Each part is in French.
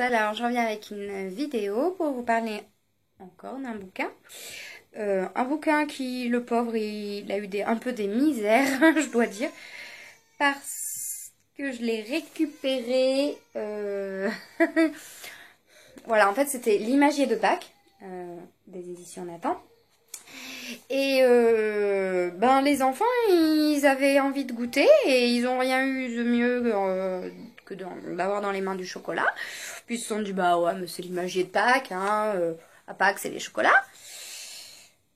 Chantal, alors je reviens avec une vidéo pour vous parler encore d'un bouquin. Un bouquin qui, le pauvre, il a eu un peu des misères, je dois dire, parce que je l'ai récupéré. Voilà, en fait c'était L'Imagier de Pâques, des éditions Nathan. Et ben les enfants, ils avaient envie de goûter et ils n'ont rien eu de mieux que d'avoir dans les mains du chocolat. Puis ils se sont dit, bah ouais, mais c'est l'Imagier de Pâques, hein, à Pâques c'est les chocolats.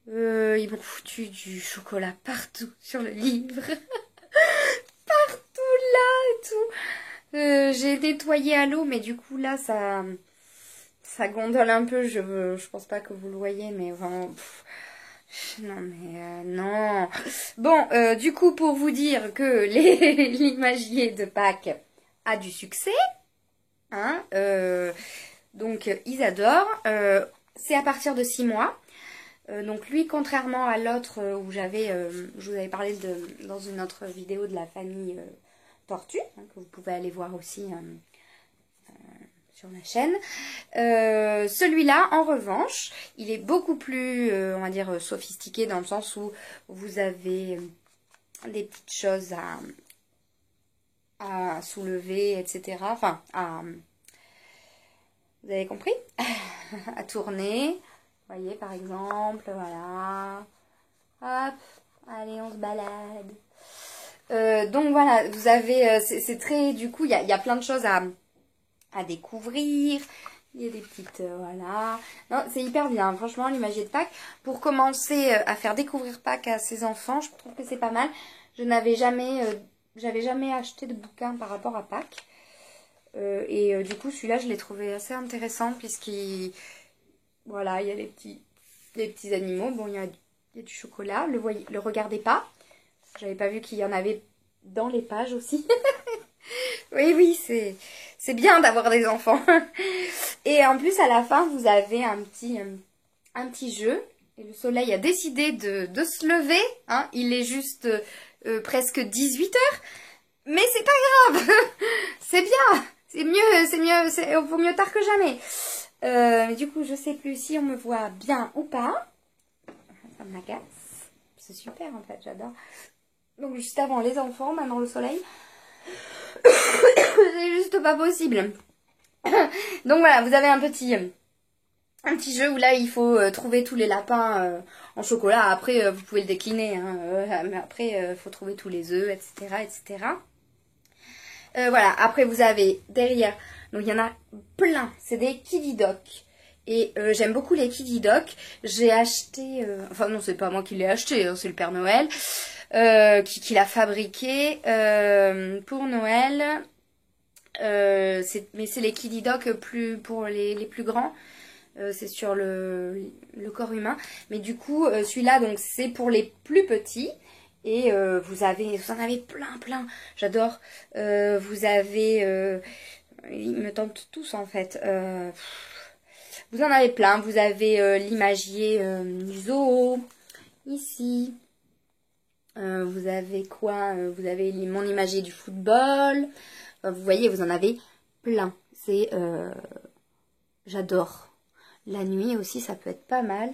Ils m'ont foutu du chocolat partout sur le livre. Partout là et tout. J'ai nettoyé à l'eau, mais du coup là ça gondole un peu. Je pense pas que vous le voyez, mais vraiment... Non mais non. Bon, du coup pour vous dire que l'Imagier de Pâques a du succès, hein, donc ils adorent. C'est à partir de 6 mois. Donc lui, contrairement à l'autre où je vous avais parlé dans une autre vidéo de la famille Tortue, hein, que vous pouvez aller voir aussi sur ma chaîne. Celui-là, en revanche, il est beaucoup plus, on va dire, sophistiqué dans le sens où vous avez des petites choses à soulever, etc. Enfin, vous avez compris? À tourner. Vous voyez, par exemple, voilà. Hop, allez, on se balade. Donc voilà, vous avez, c'est très, du coup, il y a plein de choses à découvrir. Il y a des petites, voilà. Non, c'est hyper bien, franchement, l'Imagier de Pâques. Pour commencer à faire découvrir Pâques à ses enfants, je trouve que c'est pas mal. J'avais jamais acheté de bouquin par rapport à Pâques. Du coup, celui-là, je l'ai trouvé assez intéressant puisqu'il... Voilà, il y a les petits animaux. Bon, il y a du chocolat. Le regardez pas. J'avais pas vu qu'il y en avait dans les pages aussi. Oui, c'est bien d'avoir des enfants. Et en plus, à la fin, vous avez un petit jeu. Et le soleil a décidé de se lever. Hein. Il est juste presque 18 h. Mais c'est pas grave. C'est bien. C'est mieux. Vaut mieux tard que jamais. Mais du coup, je sais plus si on me voit bien ou pas. Ça m'agace. C'est super en fait, j'adore. Donc juste avant les enfants, maintenant le soleil. C'est juste pas possible. Donc voilà, vous avez un petit jeu où là il faut trouver tous les lapins en chocolat. Après, vous pouvez le décliner. Hein, mais après, il faut trouver tous les œufs, etc. etc. Voilà, après vous avez derrière, donc il y en a plein, c'est des Kiddy Doc. Et j'aime beaucoup les Kiddy Doc. J'ai acheté, enfin non, c'est pas moi qui l'ai acheté, hein, c'est le Père Noël qui l'a fabriqué pour Noël. Mais c'est les Kiddy Doc pour les plus grands. C'est sur le corps humain. Mais du coup, celui-là, donc c'est pour les plus petits. Et vous en avez plein. J'adore. Vous avez... ils me tentent tous en fait. Vous en avez plein. Vous avez l'Imagier du zoo. Ici. Vous avez quoi? Vous avez mon Imagier du football. Vous voyez, vous en avez plein. C'est... j'adore. La nuit aussi, ça peut être pas mal.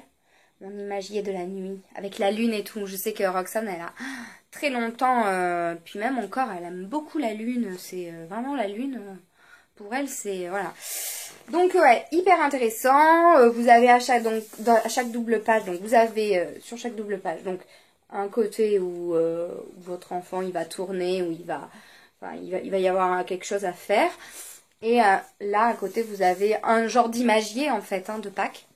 Mon Imagier de la nuit, avec la lune et tout. Je sais que Roxane, elle a très longtemps, puis même encore, elle aime beaucoup la lune. C'est vraiment la lune, pour elle, c'est... Voilà. Donc, ouais, hyper intéressant. Vous avez à chaque double page, donc vous avez sur chaque double page, donc un côté où votre enfant, il va tourner, où il va y avoir quelque chose à faire. Et là, à côté, vous avez un genre d'imagier, en fait, hein, de Pâques.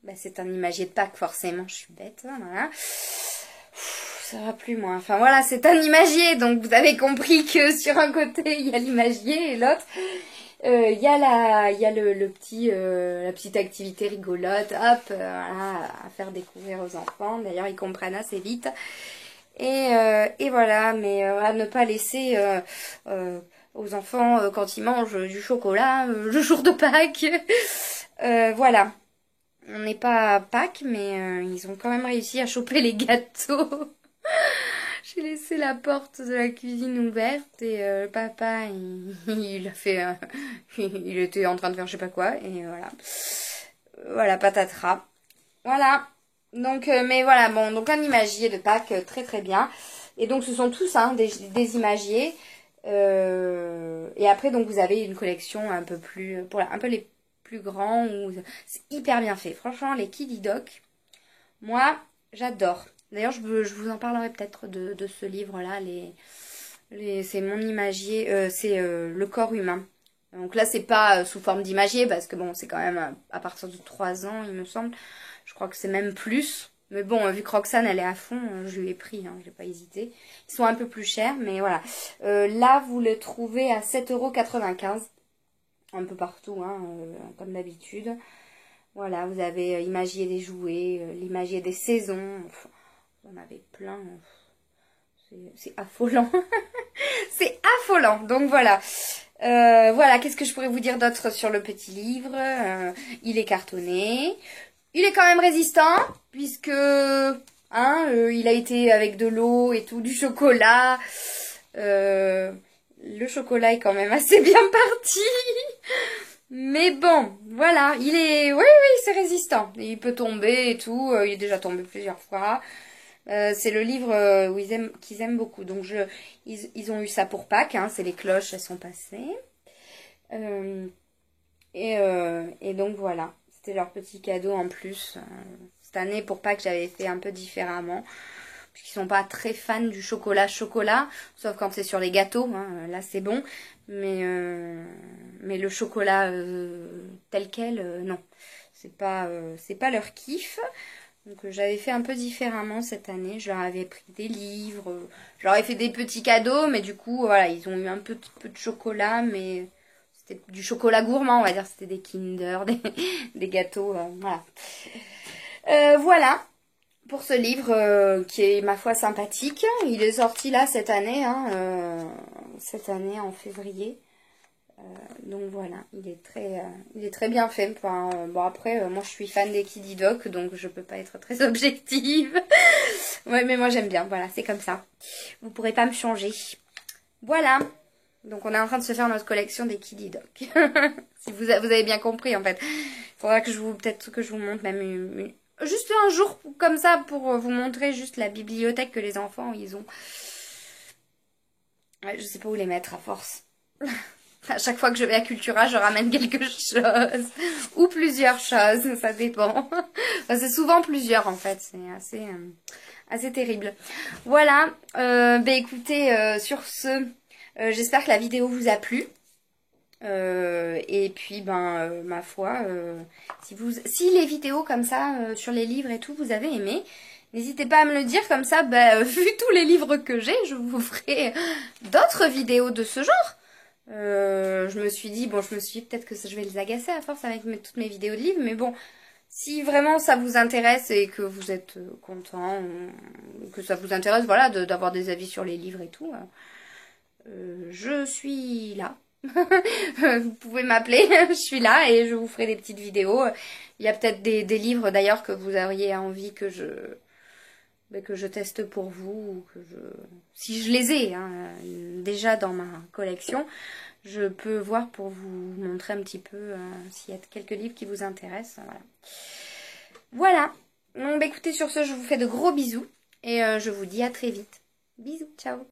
Bah, c'est un Imagier de Pâques, forcément, je suis bête, hein, voilà. Ça va plus, moi. Enfin, voilà, c'est un Imagier, donc vous avez compris que sur un côté, il y a l'Imagier, et l'autre, il y a la petite activité rigolote, hop, voilà, à faire découvrir aux enfants. D'ailleurs, ils comprennent assez vite. Et voilà, mais à ne pas laisser... aux enfants quand ils mangent du chocolat le jour de Pâques. Voilà. On n'est pas à Pâques, mais ils ont quand même réussi à choper les gâteaux. Je J'ai laissé la porte de la cuisine ouverte et papa, il a fait... il était en train de faire je sais pas quoi et voilà. Voilà, patatras. Voilà. Donc, mais voilà, bon, donc un imagier de Pâques, très très bien. Et donc ce sont tous hein, des imagiers. Et après, donc vous avez une collection un peu plus... pour un peu les plus grands. C'est hyper bien fait. Franchement, les Kiddy Doc, moi, j'adore. D'ailleurs, je vous en parlerai peut-être de ce livre-là. C'est mon imagier, c'est le corps humain. Donc là, c'est pas sous forme d'imagier parce que bon, c'est quand même à partir de 3 ans, il me semble. Je crois que c'est même plus. Mais bon, vu que Roxane, elle est à fond, je lui ai pris, hein, j'ai pas hésité. Ils sont un peu plus chers, mais voilà. Là, vous les trouvez à 7,95 €. Un peu partout, hein, comme d'habitude. Voilà, vous avez imagier des jouets, l'imagier des saisons. Enfin, vous en avez plein. C'est affolant. C'est affolant. Donc voilà. Voilà, qu'est-ce que je pourrais vous dire d'autre sur le petit livre? Il est cartonné. Il est quand même résistant, puisque hein, il a été avec de l'eau et tout, du chocolat. Le chocolat est quand même assez bien parti. Mais bon, voilà, il est... Oui, c'est résistant. Il peut tomber et tout. Il est déjà tombé plusieurs fois. C'est le livre qu'ils aiment beaucoup. Donc, ils ont eu ça pour Pâques. Hein, c'est les cloches, elles sont passées. Et donc, voilà. C'était leur petit cadeau en plus. Cette année, pour Pâques, j'avais fait un peu différemment. Parce qu'ils sont pas très fans du chocolat. Sauf quand c'est sur les gâteaux. Hein, là, c'est bon. Mais le chocolat tel quel, non. C'est pas leur kiff. Donc j'avais fait un peu différemment cette année. Je leur avais pris des livres. Je leur ai fait des petits cadeaux. Mais du coup, voilà, ils ont eu un peu de chocolat. Mais c'était du chocolat gourmand, on va dire. C'était des Kinder, des gâteaux. Voilà. Voilà. Pour ce livre qui est, ma foi, sympathique. Il est sorti là cette année. Cette année en février. Donc voilà, il est très bien fait. Enfin, bon après, moi je suis fan des Kiddy Doc, donc je peux pas être très objective. Ouais, mais moi j'aime bien, voilà, c'est comme ça. Vous pourrez pas me changer. Voilà. Donc on est en train de se faire notre collection des Kiddy Doc. Si vous avez bien compris en fait. Il faudra que peut-être que je vous montre même juste un jour comme ça pour vous montrer juste la bibliothèque que les enfants ils ont. Ouais, je sais pas où les mettre à force. À chaque fois que je vais à Cultura, je ramène quelque chose. Ou plusieurs choses, ça dépend. Enfin, c'est souvent plusieurs en fait, c'est assez terrible. Voilà, écoutez, sur ce, j'espère que la vidéo vous a plu. Et puis, ma foi, si les vidéos comme ça, sur les livres et tout, vous avez aimé, n'hésitez pas à me le dire, comme ça, vu tous les livres que j'ai, je vous ferai d'autres vidéos de ce genre. Je me suis dit, peut-être que je vais les agacer à force avec toutes mes vidéos de livres, mais bon, si vraiment ça vous intéresse et que vous êtes content, que ça vous intéresse, voilà, d'avoir des avis sur les livres et tout, je suis là. Vous pouvez m'appeler, je suis là et je vous ferai des petites vidéos. Il y a peut-être des livres d'ailleurs que vous auriez envie que je teste pour vous, si je les ai déjà dans ma collection, je peux voir pour vous montrer un petit peu s'il y a quelques livres qui vous intéressent. Voilà. Donc écoutez, sur ce, je vous fais de gros bisous et je vous dis à très vite. Bisous, ciao.